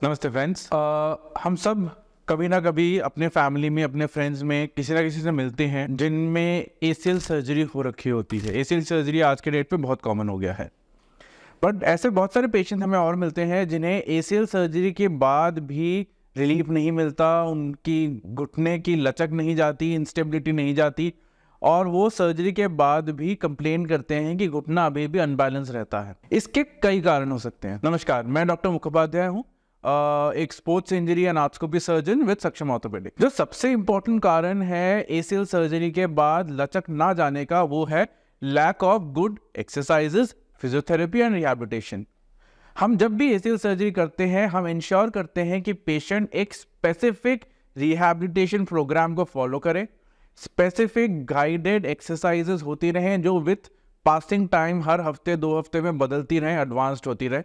नमस्ते फ्रेंड्स। हम सब कभी ना कभी अपने फैमिली में, अपने फ्रेंड्स में किसी ना किसी से मिलते हैं जिनमें एसीएल सर्जरी हो रखी होती है। एसीएल सर्जरी आज के डेट पे बहुत कॉमन हो गया है, बट ऐसे बहुत सारे पेशेंट हमें और मिलते हैं जिन्हें एसीएल सर्जरी के बाद भी रिलीफ नहीं मिलता, उनकी घुटने की लचक नहीं जाती, इंस्टेबिलिटी नहीं जाती, और वो सर्जरी के बाद भी कंप्लेन करते हैं कि घुटना अभी भी अनबैलेंस रहता है। इसके कई कारण हो सकते हैं। नमस्कार, मैं डॉक्टर मुखोपाध्याय हूँ, एक sports injury and arthroscopy surgeon with सक्षम ऑर्थोपेडिक। जो सबसे इंपॉर्टेंट कारण है एसीएल सर्जरी के बाद लचक ना जाने का, वो है lack of good exercises, physiotherapy and rehabilitation. हम जब भी एसीएल सर्जरी करते हैं, हम इंश्योर करते हैं कि पेशेंट एक स्पेसिफिक रिहैबिलिटेशन प्रोग्राम को फॉलो करे, स्पेसिफिक गाइडेड एक्सरसाइजेस होती रहें जो विथ पासिंग टाइम हर हफ्ते 2 हफ्ते में बदलती रहें, एडवांस्ड होती रहे,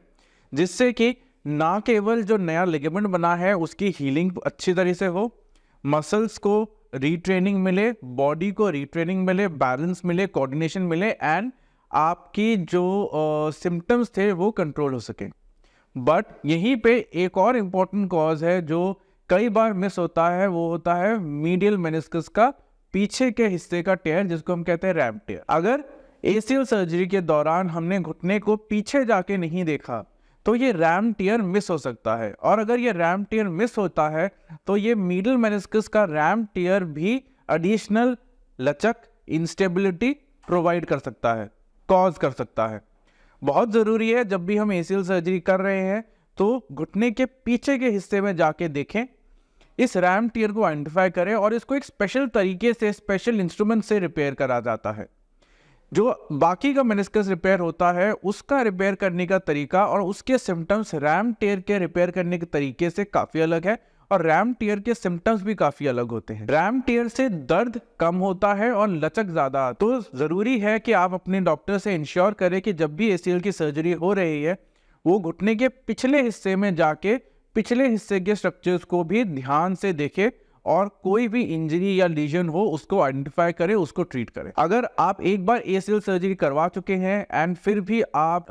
जिससे कि ना केवल जो नया लिगामेंट बना है उसकी हीलिंग अच्छी तरह से हो, मसल्स को रीट्रेनिंग मिले, बॉडी को रीट्रेनिंग मिले, बैलेंस मिले, कोऑर्डिनेशन मिले, एंड आपकी जो सिम्टम्स थे वो कंट्रोल हो सके। बट यहीं पे एक और इम्पॉर्टेंट कॉज है जो कई बार मिस होता है, वो होता है मीडियल मेनिस्कस का पीछे के हिस्से का टेयर, जिसको हम कहते हैं रैम टेयर। अगर एसीएल सर्जरी के दौरान हमने घुटने को पीछे जाके नहीं देखा तो ये रैम टियर मिस हो सकता है, और अगर ये रैम टियर मिस होता है तो ये मिडिल मेनिस्कस का रैम टियर भी एडिशनल लचक, इंस्टेबिलिटी प्रोवाइड कर सकता है, कॉज कर सकता है। बहुत ज़रूरी है जब भी हम एसीएल सर्जरी कर रहे हैं तो घुटने के पीछे के हिस्से में जाके देखें, इस रैम टियर को आइडेंटिफाई करें, और इसको एक स्पेशल तरीके से, स्पेशल इंस्ट्रूमेंट से रिपेयर करा जाता है। जो बाकी का मेनिस्कस रिपेयर होता है उसका रिपेयर करने का तरीका और उसके सिम्टम्स रैम टियर के रिपेयर करने के तरीके से काफ़ी अलग है, और रैम टियर के सिम्टम्स भी काफ़ी अलग होते हैं। रैम टियर से दर्द कम होता है और लचक ज़्यादा, तो ज़रूरी है कि आप अपने डॉक्टर से इंश्योर करें कि जब भी एसीएल की सर्जरी हो रही है वो घुटने के पिछले हिस्से में जाके पिछले हिस्से के स्ट्रक्चर्स को भी ध्यान से देखे, और कोई भी इंजरी या लीजन हो उसको आइडेंटिफाई करें, उसको ट्रीट करें। अगर आप एक बार एसीएल सर्जरी करवा चुके हैं एंड फिर भी आप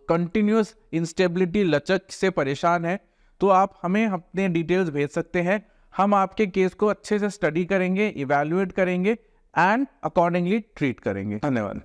कंटिन्यूअस इंस्टेबिलिटी, लचक से परेशान हैं, तो आप हमें अपने डिटेल्स भेज सकते हैं। हम आपके केस को अच्छे से स्टडी करेंगे, इवैल्यूएट करेंगे एंड अकॉर्डिंगली ट्रीट करेंगे। धन्यवाद।